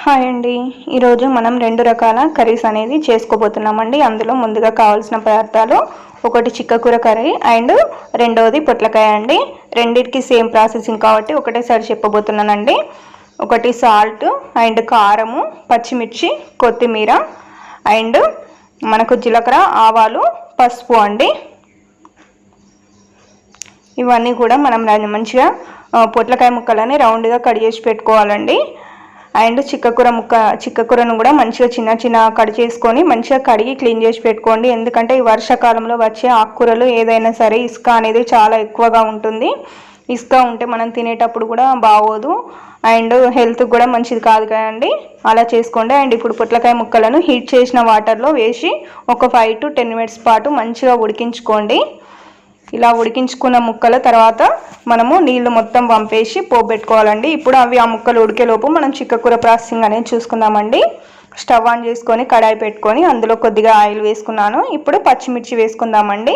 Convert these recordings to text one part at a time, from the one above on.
Hi అండి. ఈరోజు మనం 2 రకాల కర్రీస్ అనేది చేసుకోబోతున్నామండి. అందులో ముందుగా కావాల్సిన పదార్థాలు ఒకటి చిక్కకూర కర్రీ అండ్ రెండవది పొట్లకాయ అండి. రెండిటికి సేమ్ ప్రాసెసింగ్ కాబట్టి ఒకటేసారి చెప్పబోతున్నానండి. ఒకటి సాల్ట్ అండ్ కారము, పచ్చిమిర్చి, కొత్తిమీర అండ్ మనకు జీలకర్ర, ఆవాలు, పసుపు అండి. ఇవన్నీ కూడా మనం మంచిగా పొట్లకాయ ముక్కలని రౌండ్గా కట్ చేసి పెట్టుకోవాలండి. అండ్ చిక్కకూరను కూడా మంచిగా చిన్న కట్ చేసుకొని మంచిగా కడిగి క్లీన్ చేసి పెట్టుకోండి. ఎందుకంటే ఈ వర్షాకాలంలో వచ్చే ఆకుకూరలు ఏదైనా సరే ఇసుక అనేది చాలా ఎక్కువగా ఉంటుంది. ఇసుక ఉంటే మనం తినేటప్పుడు కూడా బాగోదు అండ్ హెల్త్కి కూడా మంచిది కాదు కదండి. అలా చేసుకోండి. అండ్ ఇప్పుడు పొట్లకాయ ముక్కలను హీట్ చేసిన వాటర్లో వేసి ఒక 5 to 10 minutes పాటు మంచిగా ఉడికించుకోండి. ఇలా ఉడికించుకున్న ముక్కల తర్వాత మనము నీళ్లు మొత్తం వంపేసి పోబెట్టుకోవాలండి. ఇప్పుడు ఆ ముక్కలు ఉడికేలోపు మనం చిక్కకూర ప్రాసెసింగ్ అనేది చూసుకుందామండి. స్టవ్ ఆన్ చేసుకొని కడాయి పెట్టుకొని అందులో కొద్దిగా ఆయిల్ వేసుకున్నాను. ఇప్పుడు పచ్చిమిర్చి వేసుకుందామండి.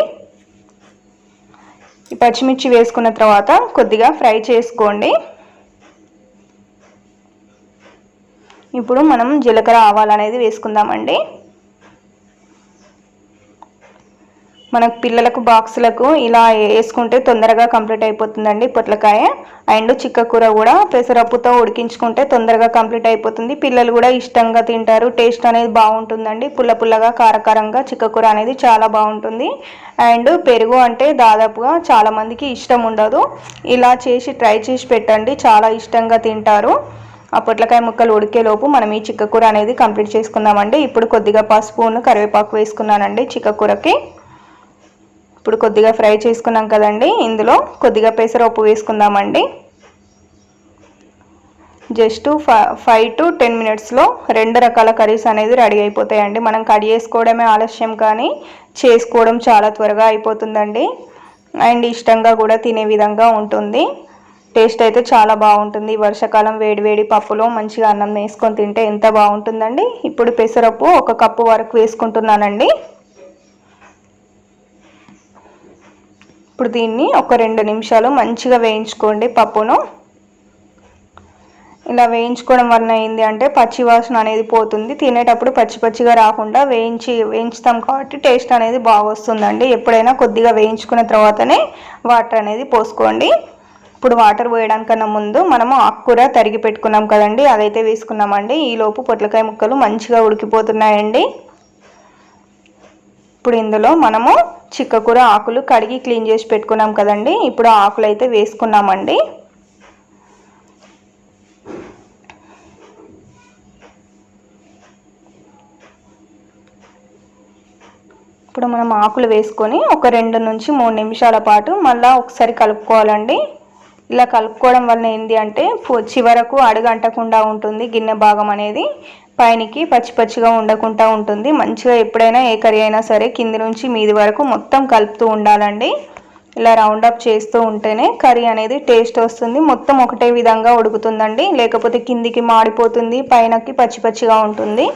ఈ పచ్చిమిర్చి వేసుకున్న తర్వాత కొద్దిగా ఫ్రై చేసుకోండి. ఇప్పుడు మనం జీలకర్ర, ఆవాలు అనేది వేసుకుందామండి. మనకు పిల్లలకు బాక్సులకు ఇలా వేసుకుంటే తొందరగా కంప్లీట్ అయిపోతుందండి పొట్లకాయ. అండ్ చిక్కకూర కూడా పెసరప్పుతో ఉడికించుకుంటే తొందరగా కంప్లీట్ అయిపోతుంది. పిల్లలు కూడా ఇష్టంగా తింటారు. టేస్ట్ అనేది బాగుంటుందండి. పుల్లగా కారకారంగా చిక్కకూర అనేది చాలా బాగుంటుంది. అండ్ పెరుగు అంటే దాదాపుగా చాలామందికి ఇష్టం ఉండదు. ఇలా చేసి ట్రై చేసి పెట్టండి, చాలా ఇష్టంగా తింటారు. ఆ పొట్లకాయ ముక్కలు ఉడికేలోపు మనం ఈ చిక్కకూర అనేది కంప్లీట్ చేసుకుందామండి. ఇప్పుడు కొద్దిగా పసుపును, కరివేపాకు వేసుకున్నానండి చిక్కకూరకి. ఇప్పుడు కొద్దిగా ఫ్రై చేసుకున్నాం కదండి, ఇందులో కొద్దిగా పెసరపప్పు వేసుకుందామండి. జస్ట్ 5 to 10 minutesలో 2 రకాల కర్రీస్ అనేది రెడీ అయిపోతాయండి. మనం కట్ చేసుకోవడమే ఆలస్యం కానీ చేసుకోవడం చాలా త్వరగా అయిపోతుందండి. అండ్ ఇష్టంగా కూడా తినే విధంగా ఉంటుంది. టేస్ట్ అయితే చాలా బాగుంటుంది. వర్షాకాలం వేడివేడి పప్పులో మంచిగా అన్నం వేసుకొని తింటే ఎంత బాగుంటుందండి. ఇప్పుడు పెసరపప్పు 1 కప్పు వరకు వేసుకుంటున్నానండి. ఇప్పుడు దీన్ని ఒక 2 నిమిషాలు మంచిగా వేయించుకోండి పప్పును. ఇలా వేయించుకోవడం వలన ఏంది అంటే పచ్చి వాసన అనేది పోతుంది. తినేటప్పుడు పచ్చిగా రాకుండా వేయించుతాం కాబట్టి టేస్ట్ అనేది బాగా వస్తుందండి. ఎప్పుడైనా కొద్దిగా వేయించుకున్న తర్వాతనే వాటర్ అనేది పోసుకోండి. ఇప్పుడు వాటర్ పోయడానికన్నా ముందు మనము ఆకుకూర తరిగి పెట్టుకున్నాం కదండి, అదైతే వేసుకున్నామండి. ఈలోపు పొట్లకాయ ముక్కలు మంచిగా ఉడికిపోతున్నాయండి. ఇప్పుడు ఇందులో మనము చిక్కకూర ఆకులు కడిగి క్లీన్ చేసి పెట్టుకున్నాం కదండి, ఇప్పుడు ఆకులు అయితే వేసుకున్నామండి. ఇప్పుడు మనం ఆకులు వేసుకొని ఒక 2 నుంచి 3 నిమిషాల పాటు మళ్ళీ ఒకసారి కలుపుకోవాలండి. ఇలా కలుపుకోవడం వల్ల ఏంటి అంటే చివరకు అడుగంటకుండా ఉంటుంది. గిన్నె భాగం అనేది పైనకి పచ్చిగా ఉండకుండా ఉంటుంది. మంచిగా ఎప్పుడైనా ఏ కర్రీ అయినా సరే కింది నుంచి మీది వరకు మొత్తం కలుపుతూ ఉండాలండి. ఇలా రౌండప్ చేస్తూ ఉంటేనే కర్రీ అనేది టేస్ట్ వస్తుంది. మొత్తం ఒకటే విధంగా ఉడుకుతుందండి, లేకపోతే కిందికి మాడిపోతుంది, పైనకి పచ్చిగా ఉంటుంది.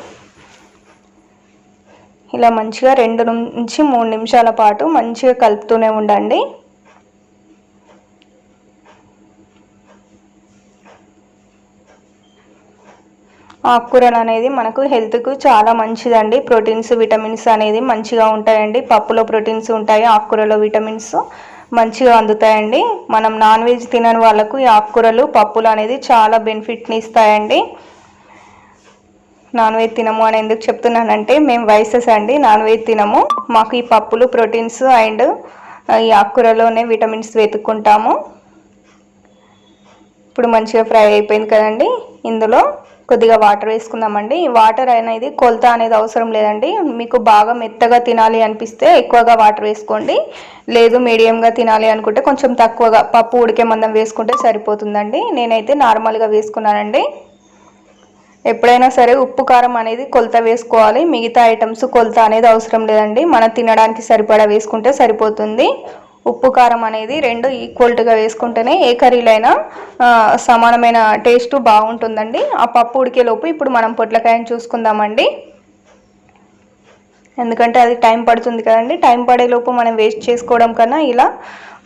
ఇలా మంచిగా 2 నుంచి 3 నిమిషాల పాటు మంచిగా కలుపుతూనే ఉండండి. ఆకుకూరలు అనేది మనకు హెల్త్కు చాలా మంచిదండి. ప్రోటీన్స్, విటమిన్స్ అనేది మంచిగా ఉంటాయండి. పప్పులో ప్రోటీన్స్ ఉంటాయి, ఆకుకూరలో విటమిన్స్ మంచిగా అందుతాయండి. మనం నాన్ వెజ్ తినని వాళ్ళకు ఈ ఆకుకూరలు, పప్పులు అనేది చాలా బెనిఫిట్ని ఇస్తాయండి. నాన్ వెజ్ తినము అని ఎందుకు చెప్తున్నానంటే మేము వైసెస్ అండి, నాన్ వెజ్ తినము. మాకు ఈ పప్పులు, ప్రోటీన్స్ అండ్ ఈ ఆకుకూరలోనే విటమిన్స్ వెతుక్కుంటాము. ఇప్పుడు మంచిగా ఫ్రై అయిపోయింది కదండి, ఇందులో కొద్దిగా వాటర్ వేసుకుందామండి. వాటర్ అనేది కొలత అనేది అవసరం లేదండి. మీకు బాగా మెత్తగా తినాలి అనిపిస్తే ఎక్కువగా వాటర్ వేసుకోండి, లేదు మీడియంగా తినాలి అనుకుంటే కొంచెం తక్కువగా పప్పు ఉడికే మందం వేసుకుంటే సరిపోతుందండి. నేనైతే నార్మల్గా వేసుకున్నానండి. ఎప్పుడైనా సరే ఉప్పు, కారం అనేది కొలత వేసుకోవాలి. మిగతా ఐటమ్స్ కొలత అనేది అవసరం లేదండి. మనం తినడానికి సరిపడా వేసుకుంటే సరిపోతుంది. ఉప్పు, కారం అనేది 2 ఈక్వల్గా వేసుకుంటేనే ఏ కర్రీలైనా సమానమైన టేస్ట్ బాగుంటుందండి. ఆ పప్పు ఉడికేలోపు ఇప్పుడు మనం పొట్లకాయను చూసుకుందామండి. ఎందుకంటే అది టైం పడుతుంది కదండి. టైం పడేలోపు మనం వేస్ట్ చేసుకోవడం కన్నా ఇలా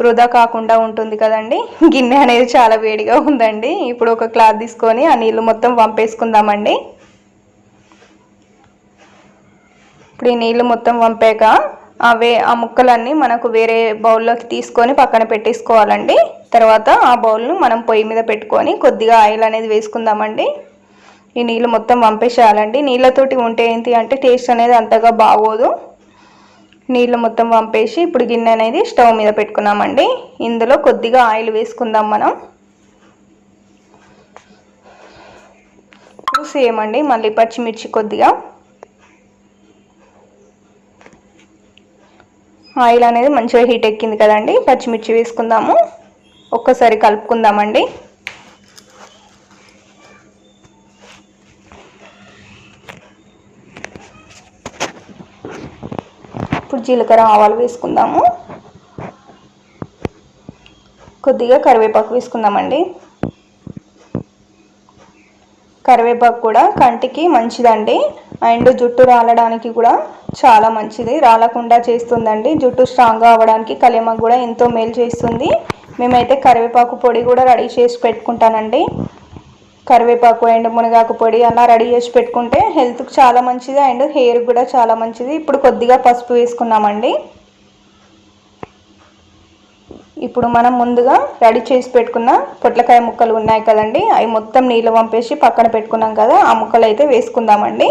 వృధా కాకుండా ఉంటుంది కదండి. గిన్నె అనేది చాలా వేడిగా ఉందండి. ఇప్పుడు ఒక క్లాత్ తీసుకొని ఆ నీళ్ళు మొత్తం వంపేసుకుందామండి. ఇప్పుడు ఈ నీళ్ళు మొత్తం వంపాక ఆ ముక్కలన్నీ మనకు వేరే బౌల్లోకి తీసుకొని పక్కన పెట్టేసుకోవాలండి. తర్వాత ఆ బౌల్ను మనం పొయ్యి మీద పెట్టుకొని కొద్దిగా ఆయిల్ అనేది వేసుకుందామండి. ఈ నీళ్ళు మొత్తం వంపేసేయాలండి. నీళ్ళతోటి ఉంటే ఏంటి అంటే టేస్ట్ అనేది అంతగా బాగోదు. నీళ్ళు మొత్తం వంపేసి ఇప్పుడు గిన్నె అనేది స్టవ్ మీద పెట్టుకున్నామండి. ఇందులో కొద్దిగా ఆయిల్ వేసుకుందాం మనం. సేమ్ అండి, మళ్ళీ పచ్చిమిర్చి కొద్దిగా. ఆయిల్ అనేది మంచిగా హీట్ ఎక్కింది కదండి. పచ్చిమిర్చి వేసుకుందాము. ఒక్కసారి కలుపుకుందామండి. ఇప్పుడు జీలకర్ర ఆవాలు వేసుకుందాము. కొద్దిగా కరివేపాకు వేసుకుందామండి. కరివేపాకు కూడా కంటికి మంచిదండి. అండ్ జుట్టు రాలడానికి కూడా చాలా మంచిది, రాలకుండా చేస్తుందండి. జుట్టు స్ట్రాంగ్గా అవ్వడానికి కళ్యామాకు కూడా ఎంతో మేలు చేస్తుంది. మేమైతే కరివేపాకు పొడి కూడా రెడీ చేసి పెట్టుకుంటానండి. కరివేపాకు అండ్ మునగాకు పొడి అలా రెడీ చేసి పెట్టుకుంటే హెల్త్కి చాలా మంచిది అండ్ హెయిర్ కూడా చాలా మంచిది. ఇప్పుడు కొద్దిగా పసుపు వేసుకున్నామండి. ఇప్పుడు మనం ముందుగా రెడీ చేసి పెట్టుకున్న పొట్లకాయ ముక్కలు ఉన్నాయి కదండి, అవి మొత్తం నీళ్ళు వంపేసి పక్కన పెట్టుకున్నాం కదా, ఆ ముక్కలు అయితే వేసుకుందామండి.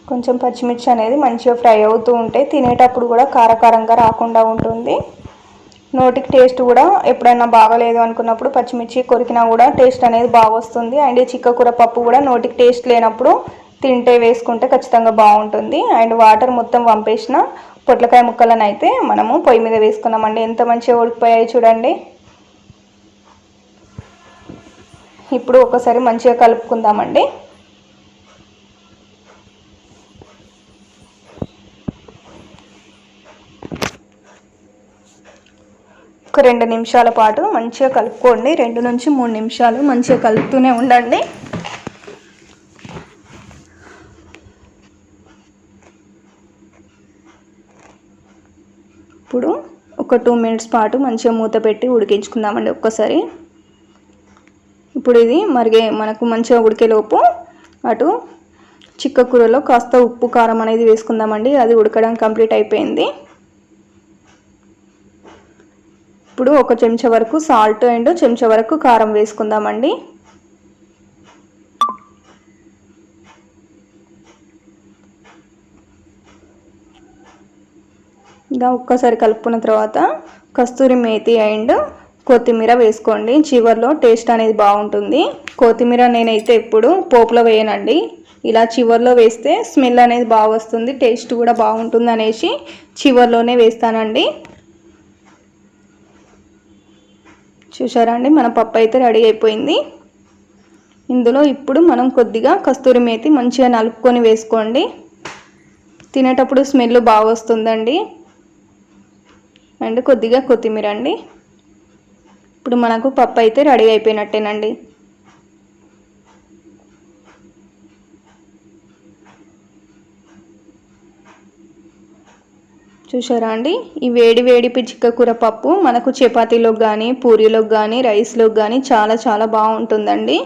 కొంచెం పచ్చిమిర్చి అనేది మంచిగా ఫ్రై అవుతూ ఉంటే తినేటప్పుడు కూడా కారకారంగా రాకుండా ఉంటుంది. నోటికి టేస్ట్ కూడా ఎప్పుడైనా బాగలేదు అనుకున్నప్పుడు పచ్చిమిర్చి కొరికినా కూడా టేస్ట్ అనేది బాగా వస్తుంది. అండ్ చిక్కకూర పప్పు కూడా నోటికి టేస్ట్ లేనప్పుడు తింటే వేసుకుంటే ఖచ్చితంగా బాగుంటుంది. అండ్ వాటర్ మొత్తం వంపేసిన పొట్లకాయ ముక్కలను అయితే మనము పొయ్యి మీద వేసుకున్నామండి. ఎంత మంచిగా ఉడికిపోయాయి చూడండి. ఇప్పుడు ఒకసారి మంచిగా కలుపుకుందామండి. ఒక 2 నిమిషాల పాటు మంచిగా కలుపుకోండి. 2 నుంచి 3 నిమిషాలు మంచిగా కలుపుతూనే ఉండండి. ఇప్పుడు ఒక 2 మినిట్స్ పాటు మంచిగా మూత పెట్టి ఉడికించుకుందామండి ఒక్కసారి. ఇప్పుడు ఇది మనకు మంచిగా ఉడికేలోపు అటు చిక్కకూరలో కాస్త ఉప్పు కారం అనేది వేసుకుందామండి. అది ఉడకడం కంప్లీట్ అయిపోయింది. ఇప్పుడు ఒక చెంచా వరకు సాల్ట్ అండ్ చెంచా వరకు కారం వేసుకుందామండి. ఇంకా ఒక్కసారి కలుపుకున్న తర్వాత కస్తూరి మేతి అండ్ కొత్తిమీర వేసుకోండి. చివర్లో టేస్ట్ అనేది బాగుంటుంది. కొత్తిమీర నేనైతే ఎప్పుడు పోపులో వేయనండి, ఇలా చివర్లో వేస్తే స్మెల్ అనేది బాగా వస్తుంది, టేస్ట్ కూడా బాగుంటుంది అనేసి చివర్లోనే వేస్తానండి. చూసారా అండి, మన పప్పు అయితే రెడీ అయిపోయింది. ఇందులో ఇప్పుడు మనం కొద్దిగా కస్తూరి మేతి మంచిగా నలుపుకొని వేసుకోండి. తినేటప్పుడు స్మెల్ బాగా వస్తుందండి. అండ్ కొద్దిగా కొత్తిమీర అండి. ఇప్పుడు మనకు పప్పు అయితే రెడీ అయిపోయినట్టేనండి. చూసారా అండి, ఈ వేడి వేడి చిక్కకూర పప్పు మనకు చపాతీలోకి కానీ పూరీలోకి కానీ రైస్లోకి కానీ చాలా చాలా బాగుంటుందండి.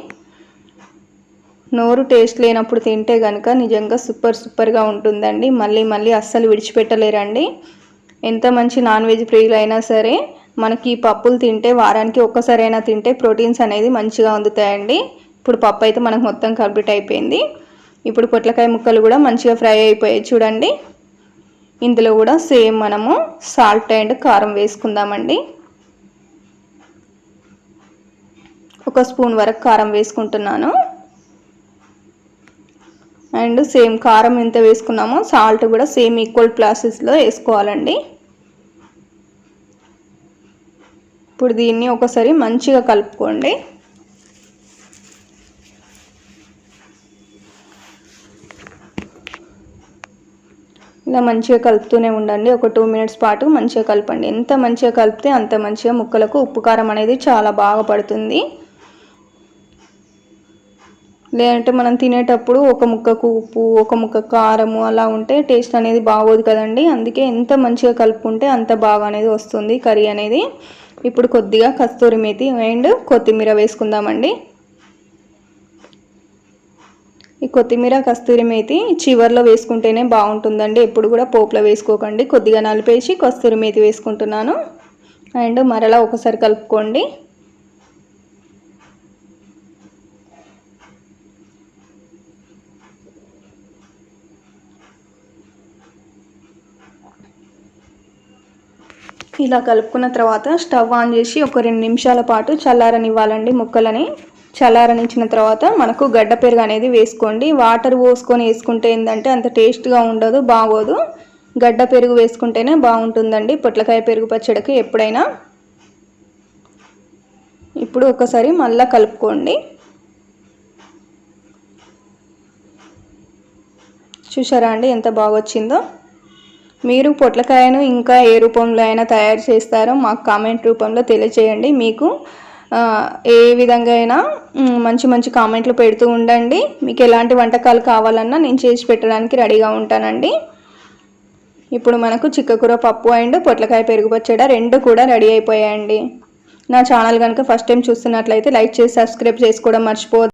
నోరు టేస్ట్ లేనప్పుడు తింటే కనుక నిజంగా సూపర్గా ఉంటుందండి. మళ్ళీ మళ్ళీ అస్సలు విడిచిపెట్టలేరండి. ఎంత మంచి నాన్ వెజ్ ప్రియులైనా సరే మనకి ఈ పప్పులు తింటే వారానికి ఒక్కసారైనా తింటే ప్రోటీన్స్ అనేది మంచిగా అందుతాయండి. ఇప్పుడు పప్పు అయితే మనకు మొత్తం కంప్లీట్ అయిపోయింది. ఇప్పుడు పొట్లకాయ ముక్కలు కూడా మంచిగా ఫ్రై అయిపోయాయి చూడండి. ఇందులో కూడా సేమ్ మనము సాల్ట్ అండ్ కారం వేసుకుందామండి. 1 స్పూన్ వరకు కారం వేసుకుంటున్నాను. అండ్ సేమ్ కారం ఎంత వేసుకున్నామో సాల్ట్ కూడా సేమ్ ఈక్వల్ ప్రాసెస్లో వేసుకోవాలండి. ఇప్పుడు దీన్ని ఒకసారి మంచిగా కలుపుకోండి. ఇలా మంచిగా కలుపుతూనే ఉండండి. ఒక 2 మినిట్స్ పాటు మంచిగా కలపండి. ఎంత మంచిగా కలిపితే అంత మంచిగా ముక్కలకు ఉప్పు కారం అనేది చాలా బాగా పడుతుంది. లేదంటే మనం తినేటప్పుడు ఒక ముక్కకు ఉప్పు, ఒక ముక్క కారము అలా ఉంటే టేస్ట్ అనేది బాగోదు కదండి. అందుకే ఎంత మంచిగా కలుపుకుంటే అంత బాగా అనేది వస్తుంది కర్రీ అనేది. ఇప్పుడు కొద్దిగా కస్తూరి మేతి అండ్ కొత్తిమీర వేసుకుందామండి. ఈ కొత్తిమీర కస్తూరి మేతి చివర్లో వేసుకుంటేనే బాగుంటుందండి. ఎప్పుడు కూడా పోపులో వేసుకోకండి. కొద్దిగా నలిపేసి కస్తూరి మేతి వేసుకుంటున్నాను. అండ్ మరలా ఒకసారి కలుపుకోండి. ఇలా కలుపుకున్న తర్వాత స్టవ్ ఆన్ చేసి ఒక 2 నిమిషాల పాటు చల్లారనివ్వాలండి ముక్కలని. చల్లారనిచ్చిన తర్వాత మనకు గడ్డ పెరుగు అనేది వేసుకోండి. వాటర్ పోసుకొని వేసుకుంటే ఏంటంటే అంత టేస్ట్గా ఉండదు, బాగోదు. గడ్డ పెరుగు వేసుకుంటేనే బాగుంటుందండి పొట్లకాయ పెరుగు పచ్చడికి ఎప్పుడైనా. ఇప్పుడు ఒకసారి మళ్ళీ కలుపుకోండి. చూసారా అండి ఎంత బాగా వచ్చిందో. మీరు పొట్లకాయను ఇంకా ఏ రూపంలో అయినా తయారు చేస్తారో మాకు కామెంట్ రూపంలో తెలియచేయండి. మీకు ఏ విధంగా అయినా మంచి మంచి కామెంట్లు పెడుతూ ఉండండి. మీకు ఎలాంటి వంటకాలు కావాలన్నా నేను చేసి పెట్టడానికి రెడీగా ఉంటానండి. ఇప్పుడు మనకు చిక్కకూర పప్పు అండ్ పొట్లకాయ పెరుగు పచ్చడి 2 కూడా రెడీ అయిపోయాయండి. నా ఛానల్ కనుక ఫస్ట్ టైం చూస్తున్నట్లయితే లైక్ చేసి సబ్స్క్రైబ్ చేసుకోవడం మర్చిపోవద్దు.